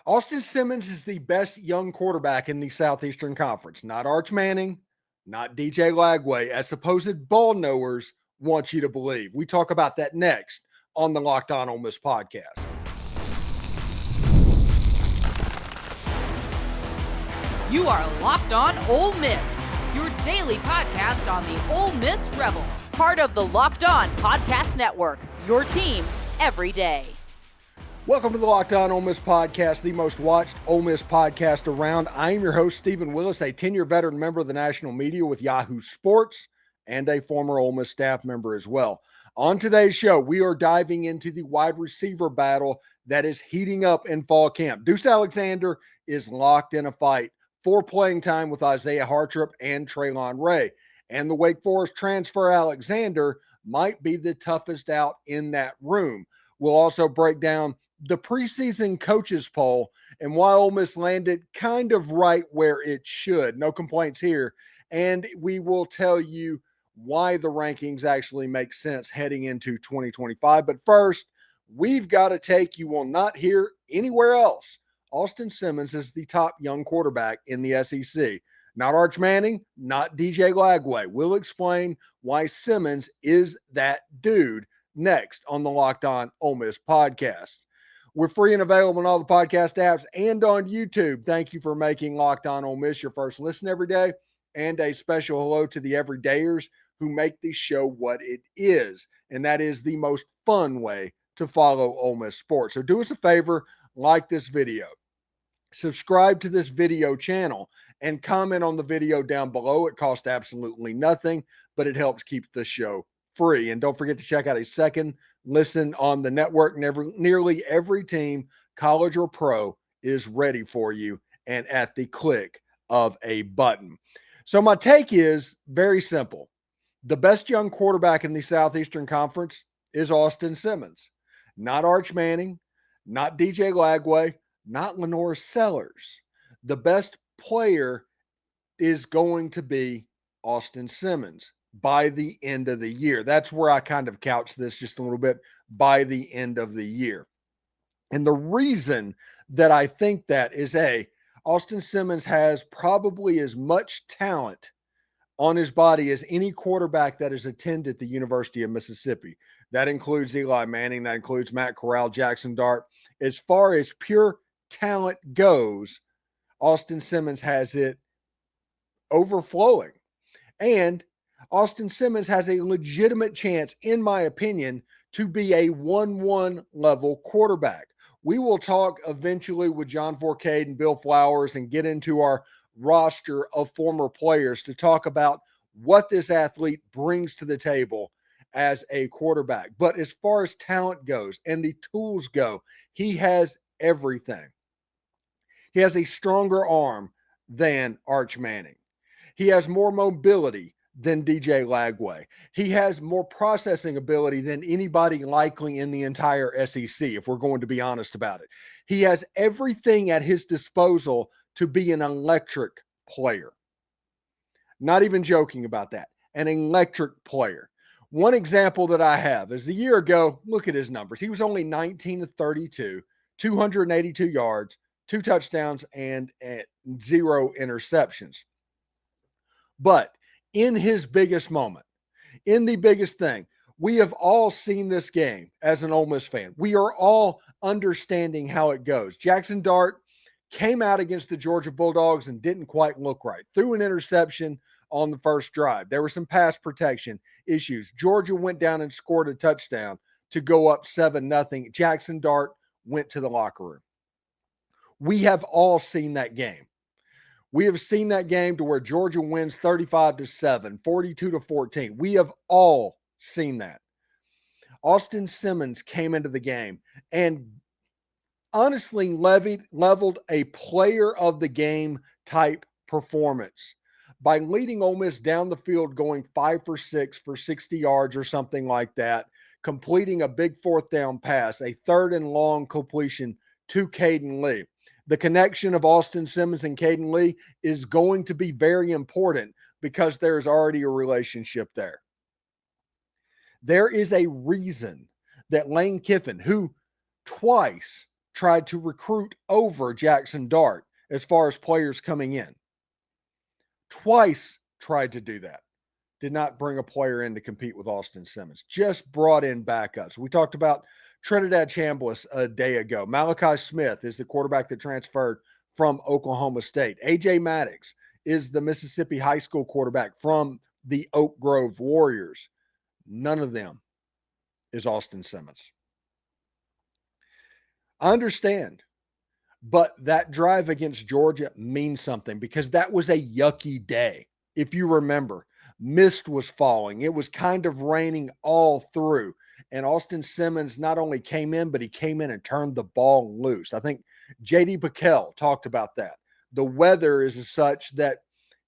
Austin Simmons is the best young quarterback in the Southeastern Conference. Not Arch Manning, not DJ Lagway, as supposed ball knowers want you to believe. We talk about that next on the Locked On Ole Miss podcast. You are Locked On Ole Miss, your daily podcast on the Ole Miss Rebels. Part of the Locked On Podcast Network, your team every day. Welcome to the Locked On Ole Miss podcast, the most watched Ole Miss podcast around. I am your host, Steven Willis, a 10-year veteran member of the national media with Yahoo Sports and a former Ole Miss staff member as well. On today's show, we are diving into the wide receiver battle that is heating up in fall camp. Deuce Alexander is locked in a fight for playing time with Izaiah Hartrup and Traylon Ray. And the Wake Forest transfer Alexander might be the toughest out in that room. We'll also break down the preseason coaches poll and why Ole Miss landed kind of right where it should. No complaints here. And we will tell you why the rankings actually make sense heading into 2025. But first, we've got to take you will not hear anywhere else. Austin Simmons is the top young quarterback in the SEC. Not Arch Manning, not DJ Lagway. We'll explain why Simmons is that dude next on the Locked On Ole Miss podcast. We're free and available on all the podcast apps and on YouTube. Thank you for making Locked On Ole Miss your first listen every day. And a special hello to the everydayers who make the show what it is. And that is the most fun way to follow Ole Miss sports. So do us a favor, like this video, subscribe to this video channel, and comment on the video down below. It costs absolutely nothing, but it helps keep the show free. And don't forget to check out a second listen on the network. Nearly every team, college or pro, is ready for you and at the click of a button. So my take is very simple. The best young quarterback in the Southeastern Conference is Austin Simmons. Not Arch Manning, not DJ Lagway, not Lenore Sellers. The best player is going to be Austin Simmons by the end of the year. That's where I kind of couch this just a little bit, by the end of the year. And the reason that I think that is Austin Simmons has probably as much talent on his body as any quarterback that has attended the University of Mississippi. That includes Eli Manning, that includes Matt Corral, Jackson Dart. As far as pure talent goes, Austin Simmons has it overflowing. And Austin Simmons has a legitimate chance, in my opinion, to be a 1-1 level quarterback. We will talk eventually with John Forcade and Bill Flowers and get into our roster of former players to talk about what this athlete brings to the table as a quarterback. But as far as talent goes and the tools go, he has everything. He has a stronger arm than Arch Manning. He has more mobility than DJ Lagway. He has more processing ability than anybody likely in the entire SEC, if we're going to be honest about it. He has everything at his disposal to be an electric player. Not even joking about that. An electric player. One example that I have is a year ago, look at his numbers. He was only 19 to 32, 282 yards, 2 touchdowns, and 0 interceptions. But in his biggest moment, in the biggest thing, we have all seen this game as an Ole Miss fan. We are all understanding how it goes. Jackson Dart came out against the Georgia Bulldogs and didn't quite look right. Threw an interception on the first drive. There were some pass protection issues. Georgia went down and scored a touchdown to go up 7-0. Jackson Dart went to the locker room. We have all seen that game. We have seen that game to where Georgia wins 35-7, 42-14. We have all seen that. Austin Simmons came into the game and honestly leveled a player of the game type performance by leading Ole Miss down the field, going 5 for 6 for 60 yards or something like that, completing a big 4th down pass, a 3rd and long completion to Caden Lee. The connection of Austin Simmons and Caden Lee is going to be very important because there's already a relationship there. There is a reason that Lane Kiffin, who twice tried to recruit over Jackson Dart as far as players coming in. Twice tried to do that. Did not bring a player in to compete with Austin Simmons. Just brought in backups. We talked about Trinidad Chambliss a day ago. Malachi Smith is the quarterback that transferred from Oklahoma State. A.J. Maddox is the Mississippi high school quarterback from the Oak Grove Warriors. None of them is Austin Simmons. I understand, but that drive against Georgia means something because that was a yucky day. If you remember, mist was falling. It was kind of raining all through. And Austin Simmons not only came in, but he came in and turned the ball loose. I think J.D. Pickell talked about that. The weather is such that,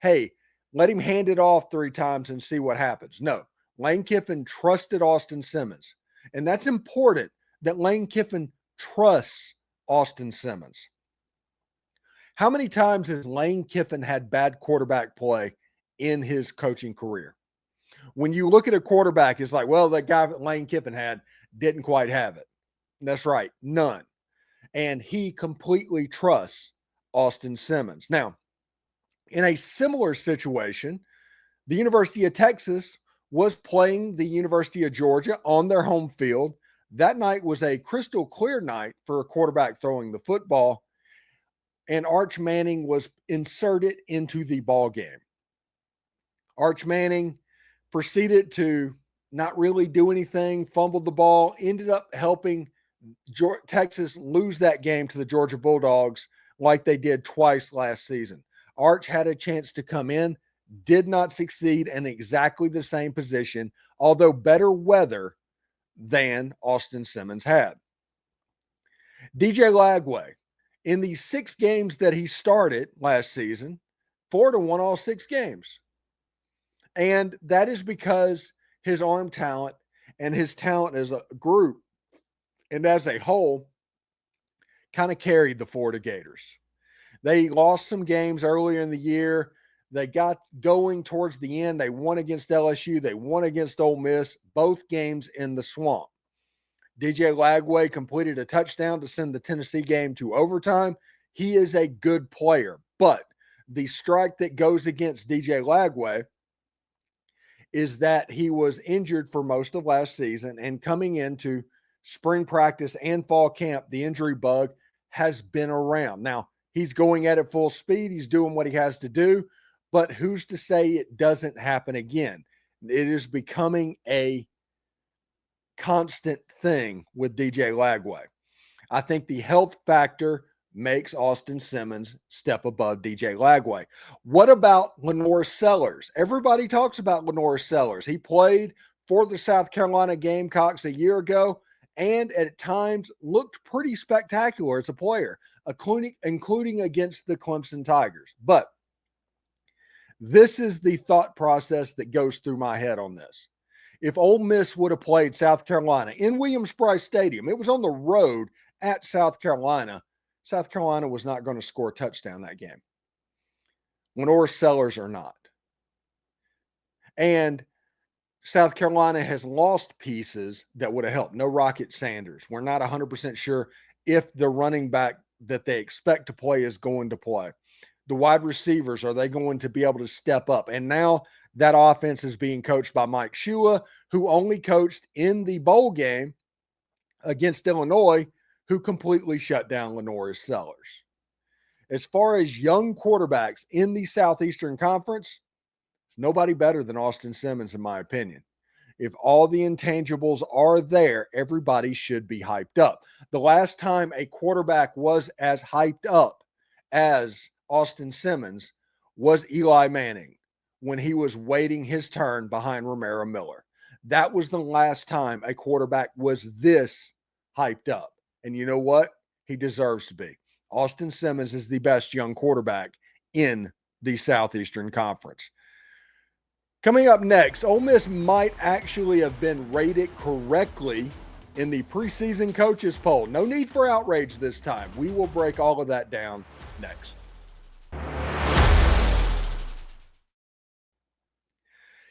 hey, let him hand it off 3 times and see what happens. No, Lane Kiffin trusted Austin Simmons. And that's important that Lane Kiffin trusts Austin Simmons. How many times has Lane Kiffin had bad quarterback play in his coaching career? When you look at a quarterback, it's like, well, the guy that Lane Kiffin had didn't quite have it. That's right, none. And he completely trusts Austin Simmons. Now, in a similar situation, the University of Texas was playing the University of Georgia on their home field. That night was a crystal clear night for a quarterback throwing the football, and Arch Manning was inserted into the ball game. Arch Manning proceeded to not really do anything, fumbled the ball, ended up helping Texas lose that game to the Georgia Bulldogs like they did twice last season. Arch had a chance to come in, did not succeed in exactly the same position, although better weather than Austin Simmons had. DJ Lagway, in the 6 games that he started last season, Florida won all 6 games. And that is because his arm talent and his talent as a group and as a whole kind of carried the Florida Gators. They lost some games earlier in the year. They got going towards the end. They won against LSU. They won against Ole Miss, both games in the swamp. DJ Lagway completed a touchdown to send the Tennessee game to overtime. He is a good player, but the strike that goes against DJ Lagway is that he was injured for most of last season, and coming into spring practice and fall camp, the injury bug has been around. Now, he's going at it full speed. He's doing what he has to do. But who's to say it doesn't happen again? It is becoming a constant thing with DJ Lagway. I think the health factor makes Austin Simmons step above DJ Lagway. What about Lenore Sellers? Everybody talks about Lenore Sellers. He played for the South Carolina Gamecocks a year ago and at times looked pretty spectacular as a player, including against the Clemson Tigers. But this is the thought process that goes through my head on this. If Ole Miss would have played South Carolina in Williams-Brice Stadium, it was on the road at South Carolina. South Carolina was not going to score a touchdown that game. Lenore Sellers are not. And South Carolina has lost pieces that would have helped. No Rocket Sanders. We're not 100% sure if the running back that they expect to play is going to play. The wide receivers, are they going to be able to step up? And now that offense is being coached by Mike Shula, who only coached in the bowl game against Illinois, who completely shut down Lenore Sellers. As far as young quarterbacks in the Southeastern Conference, there's nobody better than Austin Simmons, in my opinion. If all the intangibles are there, everybody should be hyped up. The last time a quarterback was as hyped up as Austin Simmons was Eli Manning when he was waiting his turn behind Romero Miller. That was the last time a quarterback was this hyped up. And you know what? He deserves to be. Austin Simmons is the best young quarterback in the Southeastern Conference. Coming up next, Ole Miss might actually have been rated correctly in the preseason coaches poll. No need for outrage this time. We will break all of that down next.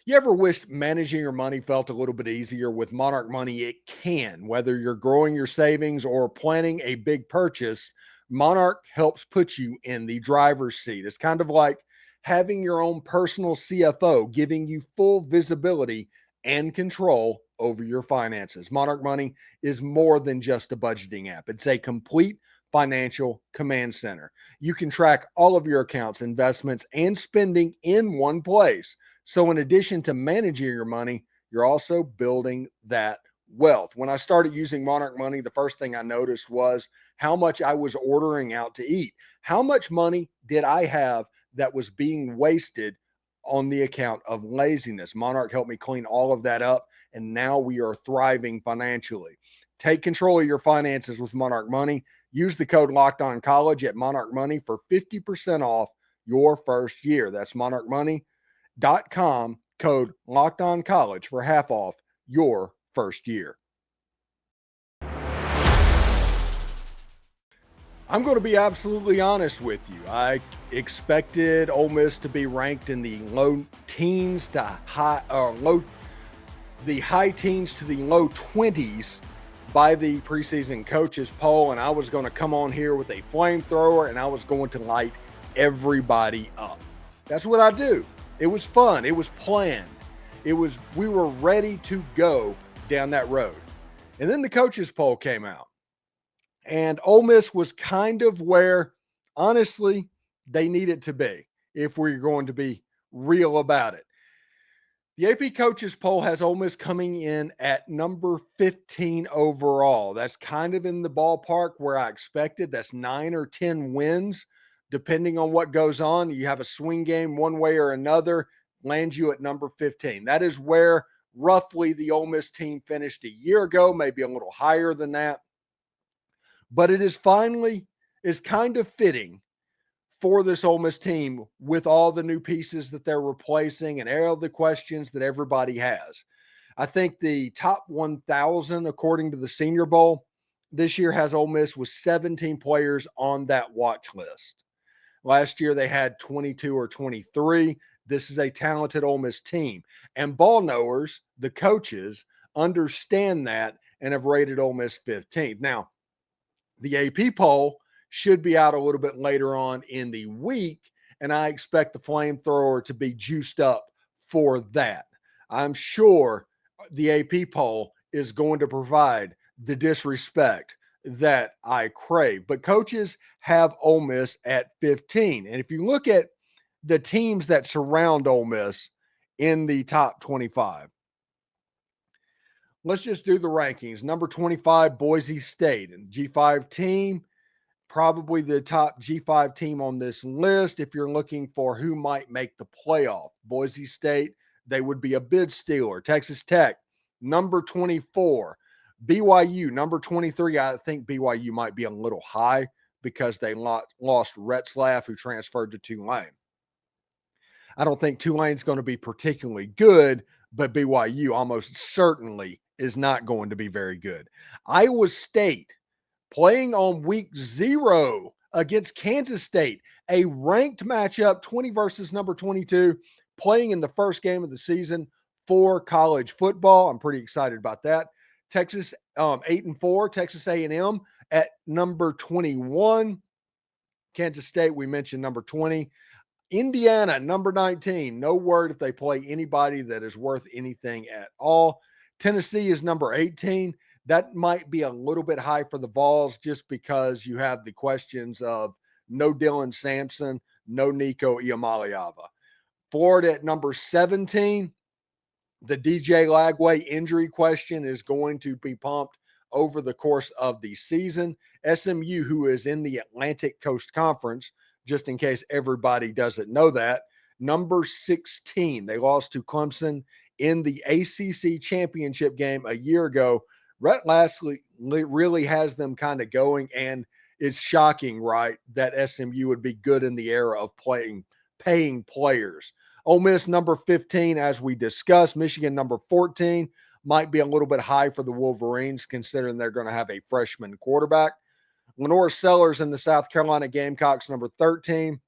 You ever wished managing your money felt a little bit easier? With Monarch Money, it can. Whether you're growing your savings or planning a big purchase, Monarch helps put you in the driver's seat. It's kind of like having your own personal CFO, giving you full visibility and control over your finances. Monarch Money is more than just a budgeting app. It's a complete financial command center. You can track all of your accounts, investments, and spending in one place. So in addition to managing your money, you're also building that wealth. When I started using Monarch Money, the first thing I noticed was how much I was ordering out to eat. How much money did I have that was being wasted on the account of laziness? Monarch helped me clean all of that up, and now we are thriving financially. Take control of your finances with Monarch Money. Use the code LOCKEDONCollege at Monarch Money for 50% off your first year. That's monarchmoney.com, code LOCKEDONCollege for half off your first year. I'm going to be absolutely honest with you. I expected Ole Miss to be ranked in the low teens to high teens to the low 20s by the preseason coaches poll, and I was going to come on here with a flamethrower and I was going to light everybody up. That's what I do. It was fun. It was planned. We were ready to go down that road. And then the coaches poll came out, and Ole Miss was kind of where, honestly, they needed to be if we're going to be real about it. The AP coaches poll has Ole Miss coming in at number 15 overall. That's kind of in the ballpark where I expected. That's 9 or 10 wins, depending on what goes on. You have a swing game one way or another, lands you at number 15. That is where roughly the Ole Miss team finished a year ago, maybe a little higher than that. But it is kind of fitting for this Ole Miss team with all the new pieces that they're replacing and all the questions that everybody has. I think the top 1,000, according to the Senior Bowl, this year has Ole Miss with 17 players on that watch list. Last year they had 22 or 23. This is a talented Ole Miss team. And ball knowers, the coaches, understand that and have rated Ole Miss 15th. Now, the AP poll should be out a little bit later on in the week, and I expect the flamethrower to be juiced up for that. I'm sure the AP poll is going to provide the disrespect that I crave. But coaches have Ole Miss at 15. And if you look at the teams that surround Ole Miss in the top 25, let's just do the rankings. Number 25, Boise State, and G5 team. Probably the top G5 team on this list. If you're looking for who might make the playoff, Boise State, they would be a bid stealer. Texas Tech, number 24. BYU, number 23. I think BYU might be a little high because they lost Retzlaff, who transferred to Tulane. I don't think Tulane's going to be particularly good, but BYU almost certainly is not going to be very good. Iowa State, playing on week 0 against Kansas State, a ranked matchup, 20 versus number 22, playing in the first game of the season for college football. I'm pretty excited about that. Texas 8-4, Texas A&M at number 21. Kansas State, we mentioned, number 20. Indiana, number 19. No word if they play anybody that is worth anything at all. Tennessee is number 18. That might be a little bit high for the Vols just because you have the questions of no Dylan Sampson, no Nico Iamaleava. Florida at number 17. The DJ Lagway injury question is going to be pumped over the course of the season. SMU, who is in the Atlantic Coast Conference, just in case everybody doesn't know that, number 16. They lost to Clemson in the ACC championship game a year ago. Rhett Lastly really has them kind of going, and it's shocking, right, that SMU would be good in the era of paying players. Ole Miss, number 15, as we discussed. Michigan, number 14, might be a little bit high for the Wolverines, considering they're going to have a freshman quarterback. Lenore Sellers in the South Carolina Gamecocks, number 13.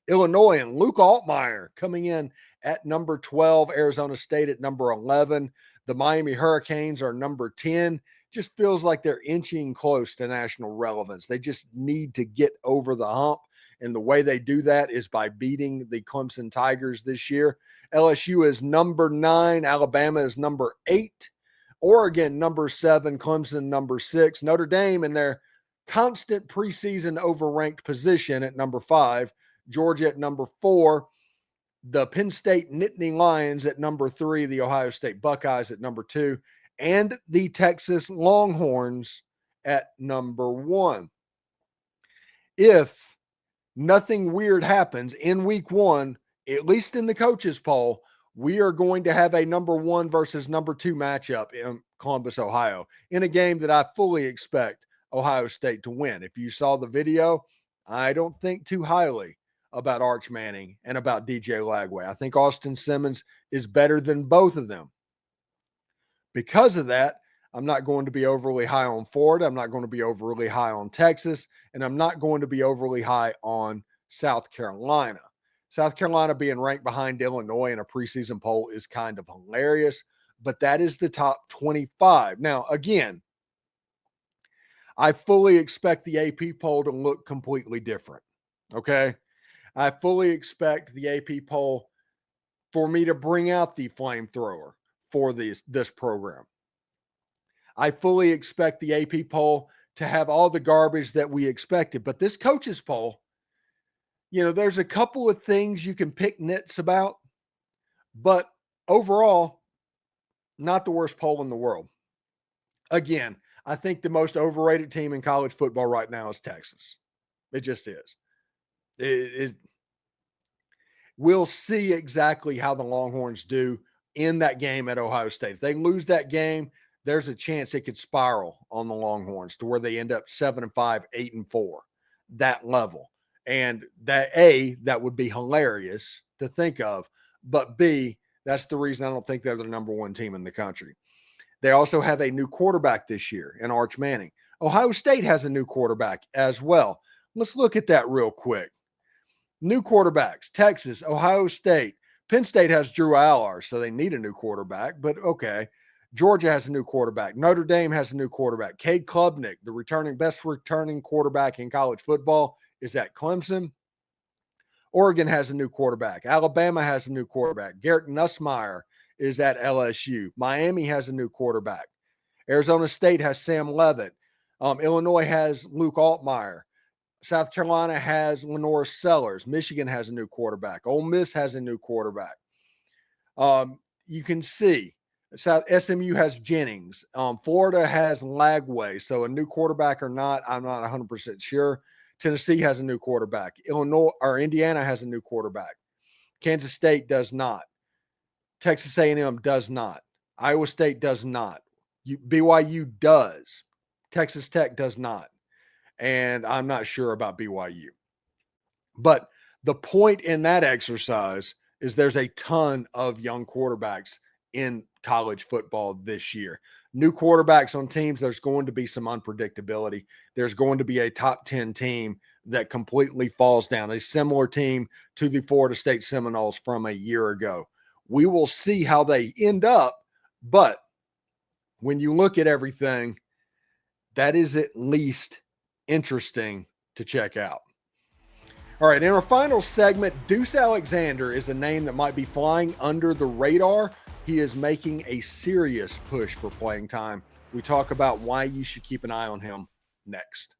Illinois and Luke Altmaier coming in at number 12, Arizona State at number 11. The Miami Hurricanes are number 10. Just feels like they're inching close to national relevance. They just need to get over the hump. And the way they do that is by beating the Clemson Tigers this year. LSU is number 9. Alabama is number 8. Oregon, number 7. Clemson, number 6. Notre Dame in their constant preseason overranked position at number 5. Georgia at number 4. The Penn State Nittany Lions at number 3. The Ohio State Buckeyes at number 2. And the Texas Longhorns at number 1. If nothing weird happens in week 1, at least in the coaches poll, we are going to have a number 1 versus number 2 matchup in Columbus, Ohio, in a game that I fully expect Ohio State to win. If you saw the video, I don't think too highly about Arch Manning and about DJ Lagway. I think Austin Simmons is better than both of them. Because of that, I'm not going to be overly high on Florida. I'm not going to be overly high on Texas. And I'm not going to be overly high on South Carolina. South Carolina being ranked behind Illinois in a preseason poll is kind of hilarious, but that is the top 25. Now, again, I fully expect the AP poll to look completely different, okay? I fully expect the AP poll for me to bring out the flamethrower for this program. I fully expect the AP poll to have all the garbage that we expected. But this coaches poll, there's a couple of things you can pick nits about. But overall, not the worst poll in the world. Again, I think the most overrated team in college football right now is Texas. It just is. We'll see exactly how the Longhorns do in that game at Ohio State. If they lose that game, there's a chance it could spiral on the Longhorns to where they end up 7-5, 8-4, that level. And that would be hilarious to think of. But B, that's the reason I don't think they're the number 1 team in the country. They also have a new quarterback this year in Arch Manning. Ohio State has a new quarterback as well. Let's look at that real quick. New quarterbacks, Texas, Ohio State. Penn State has Drew Allard, so they need a new quarterback, but okay. Georgia has a new quarterback. Notre Dame has a new quarterback. Cade Klubnik, the best returning quarterback in college football, is at Clemson. Oregon has a new quarterback. Alabama has a new quarterback. Garrett Nussmeier is at LSU. Miami has a new quarterback. Arizona State has Sam Leavitt. Illinois has Luke Altmaier. South Carolina has Lenore Sellers. Michigan has a new quarterback. Ole Miss has a new quarterback. You can see SMU has Jennings. Florida has Lagway. So a new quarterback or not, I'm not 100% sure. Tennessee has a new quarterback. Indiana has a new quarterback. Kansas State does not. Texas A&M does not. Iowa State does not. BYU does. Texas Tech does not. And I'm not sure about BYU. But the point in that exercise is there's a ton of young quarterbacks in college football this year. New quarterbacks on teams, there's going to be some unpredictability. There's going to be a top 10 team that completely falls down, a similar team to the Florida State Seminoles from a year ago. We will see how they end up, but when you look at everything, that is at least interesting to check out. All right, in our final segment, Deuce Alexander is a name that might be flying under the radar. He is making a serious push for playing time. We talk about why you should keep an eye on him next.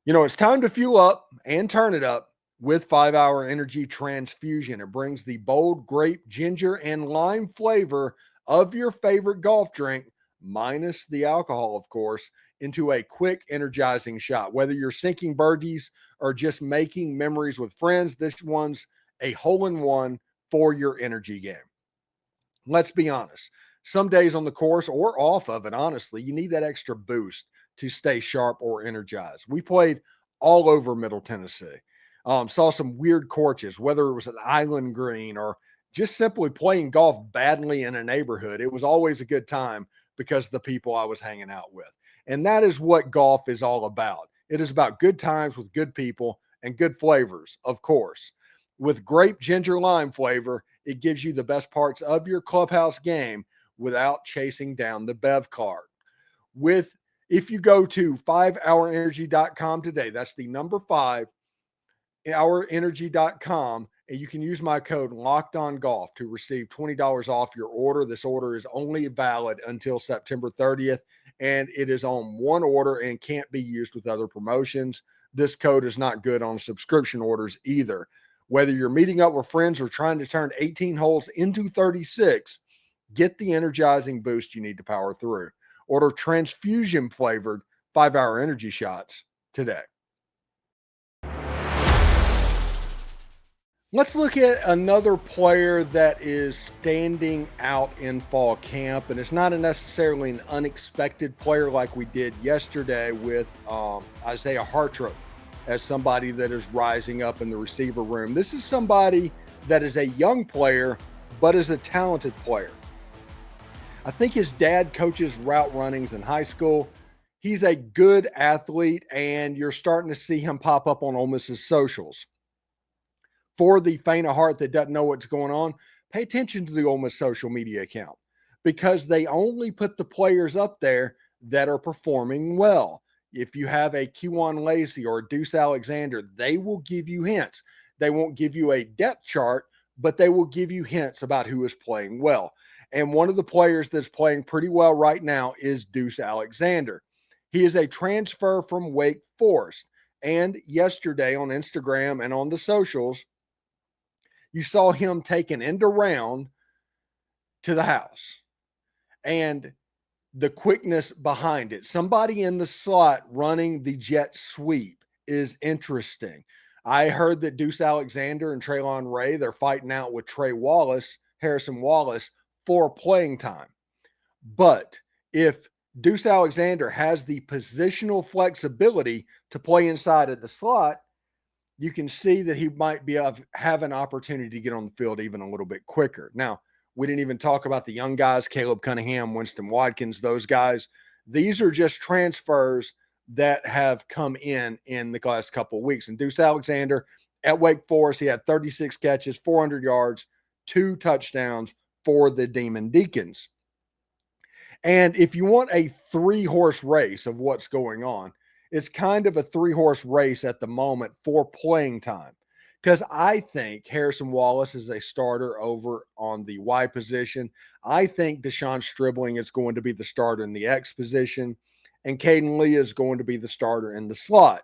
It's time to fuel up and turn it up with 5-Hour Energy Transfusion. It brings the bold grape, ginger, and lime flavor of your favorite golf drink, minus the alcohol, of course, into a quick, energizing shot. Whether you're sinking birdies or just making memories with friends, this one's a hole-in-one for your energy game. Let's be honest. Some days on the course or off of it, honestly, you need that extra boost to stay sharp or energized. We played all over Middle Tennessee. Saw some weird courses, whether it was an island green or just simply playing golf badly in a neighborhood. It was always a good time because of the people I was hanging out with. And that is what golf is all about. It is about good times with good people and good flavors, of course. With grape ginger lime flavor, it gives you the best parts of your clubhouse game without chasing down the bev cart. If you go to 5hourenergy.com today, that's the number 5hourenergy.com, and you can use my code LOCKEDONGOLF to receive $20 off your order. This order is only valid until September 30th, and it is on one order and can't be used with other promotions. This code is not good on subscription orders either. Whether you're meeting up with friends or trying to turn 18 holes into 36, get the energizing boost you need to power through. Order transfusion flavored 5-hour energy shots today. Let's look at another player that is standing out in fall camp, and it's not necessarily an unexpected player like we did yesterday with Izaiah Hartrup as somebody that is rising up in the receiver room. This is somebody that is a young player, but is a talented player. I think his dad coaches route runnings in high school. He's a good athlete, and you're starting to see him pop up on Ole Miss's socials. For the faint of heart that doesn't know what's going on, pay attention to the Ole Miss social media account, because they only put the players up there that are performing well. If you have a Kewan Lacey or a Deuce Alexander, they will give you hints. They won't give you a depth chart, but they will give you hints about who is playing well. And one of the players that's playing pretty well right now is Deuce Alexander. He is a transfer from Wake Forest. And yesterday on Instagram and on the socials, you saw him take an end around to the house. And the quickness behind it. Somebody in the slot running the jet sweep is interesting. I heard that Deuce Alexander and Traylon Ray, they're fighting out with Harrison Wallace, for playing time. But if Deuce Alexander has the positional flexibility to play inside of the slot, you can see that he might have an opportunity to get on the field even a little bit quicker. Now, we didn't even talk about the young guys, Caleb Cunningham, Winston Watkins, those guys. These are just transfers that have come in the last couple of weeks. And Deuce Alexander at Wake Forest, he had 36 catches, 400 yards, 2 touchdowns for the Demon Deacons. And if you want a 3-horse race of what's going on, it's kind of a 3-horse race at the moment for playing time. Because I think Harrison Wallace is a starter over on the Y position. I think Deshaun Stribling is going to be the starter in the X position. And Caden Lee is going to be the starter in the slot.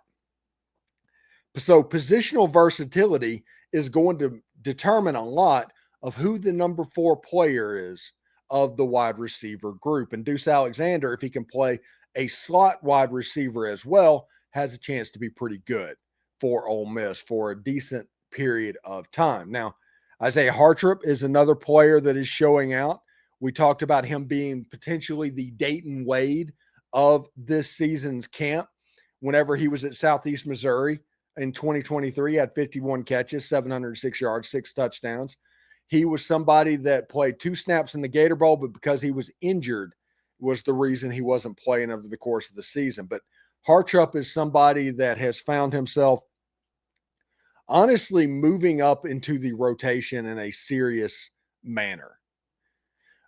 So positional versatility is going to determine a lot of who the number 4 player is of the wide receiver group. And Deuce Alexander, if he can play a slot wide receiver as well, has a chance to be pretty good for Ole Miss for a decent period of time. Now, Izaiah Hartrup is another player that is showing out. We talked about him being potentially the Dayton Wade of this season's camp. Whenever he was at Southeast Missouri in 2023, he had 51 catches, 706 yards, 6 touchdowns. He was somebody that played 2 snaps in the Gator Bowl, but because he was injured was the reason he wasn't playing over the course of the season. But Hartrup is somebody that has found himself honestly moving up into the rotation in a serious manner.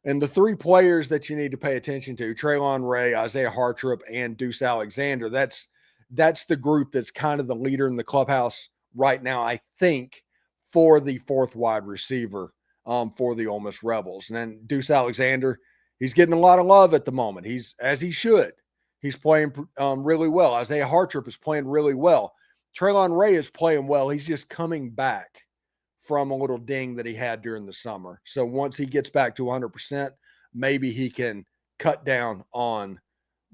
And the 3 players that you need to pay attention to, Traylon Ray, Izaiah Hartrup, and Deuce Alexander, that's the group that's kind of the leader in the clubhouse right now, I think, for the 4th wide receiver for the Ole Miss Rebels. And then Deuce Alexander, he's getting a lot of love at the moment. He's, as he should. He's playing really well. Izaiah Hartrup is playing really well. Traylon Ray is playing well. He's just coming back from a little ding that he had during the summer. So once he gets back to 100%, maybe he can cut down on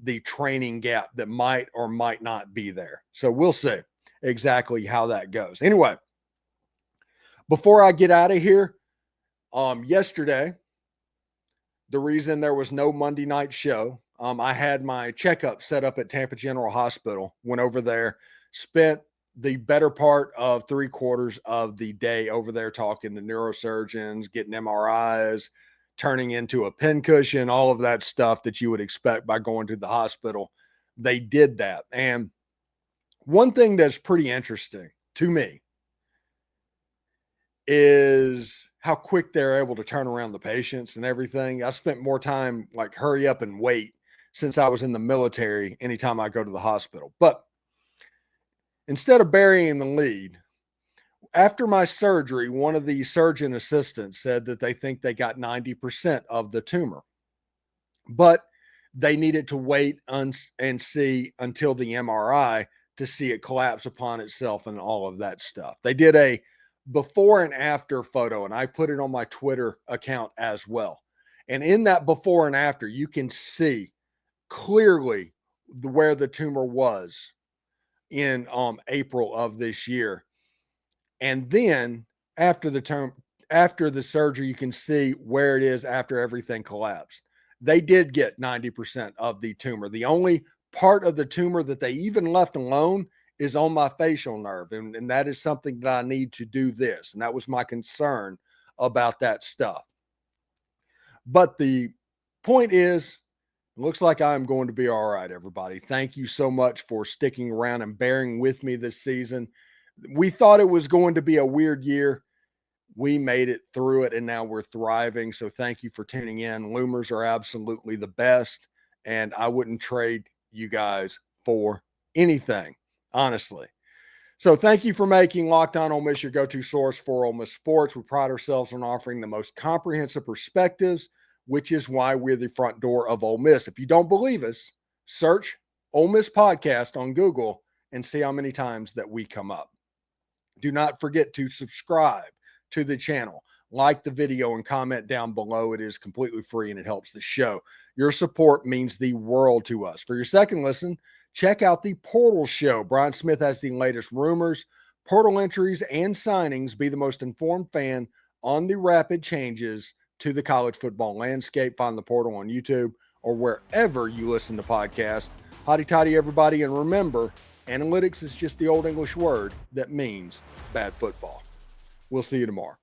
the training gap that might or might not be there. So we'll see exactly how that goes. Anyway, before I get out of here, yesterday, the reason there was no Monday night show, I had my checkup set up at Tampa General Hospital, went over there, spent the better part of 3/4 of the day over there talking to neurosurgeons, getting MRIs, turning into a pincushion, all of that stuff that you would expect by going to the hospital. They did that. And One thing that's pretty interesting to me is how quick they're able to turn around the patients and everything. I spent more time like hurry up and wait since I was in the military anytime I go to the hospital. But instead of burying the lead, after my surgery, one of the surgeon assistants said that they think they got 90% of the tumor, but they needed to wait and see until the MRI to see it collapse upon itself and all of that stuff. They did a before and after photo, and I put it on my Twitter account as well. And in that before and after, you can see clearly where the tumor was in April of this year. And then after the surgery, you can see where it is after everything collapsed. They did get 90% of the tumor. The only part of the tumor that they even left alone is on my facial nerve. And that is something that I need to do this. And that was my concern about that stuff. But the point is, it looks like I'm going to be all right, everybody. Thank you so much for sticking around and bearing with me this season. We thought it was going to be a weird year. We made it through it, and now we're thriving. So thank you for tuning in. Loomers are absolutely the best, and I wouldn't trade you guys for anything, honestly. So thank you for making Locked On Ole Miss your go-to source for Ole Miss sports. We pride ourselves on offering the most comprehensive perspectives, which is why we're the front door of Ole Miss. If you don't believe us, search Ole Miss Podcast on Google and see how many times that we come up. Do not forget to subscribe to the channel, like the video, and comment down below. It is completely free and it helps the show. Your support means the world to us. For your second listen, check out the Portal Show. Brian Smith has the latest rumors, portal entries, and signings. Be the most informed fan on the rapid changes to the college football landscape. Find the Portal on YouTube or wherever you listen to podcasts. Hotty toddy, everybody, and remember, analytics is just the old English word that means bad football. We'll see you tomorrow.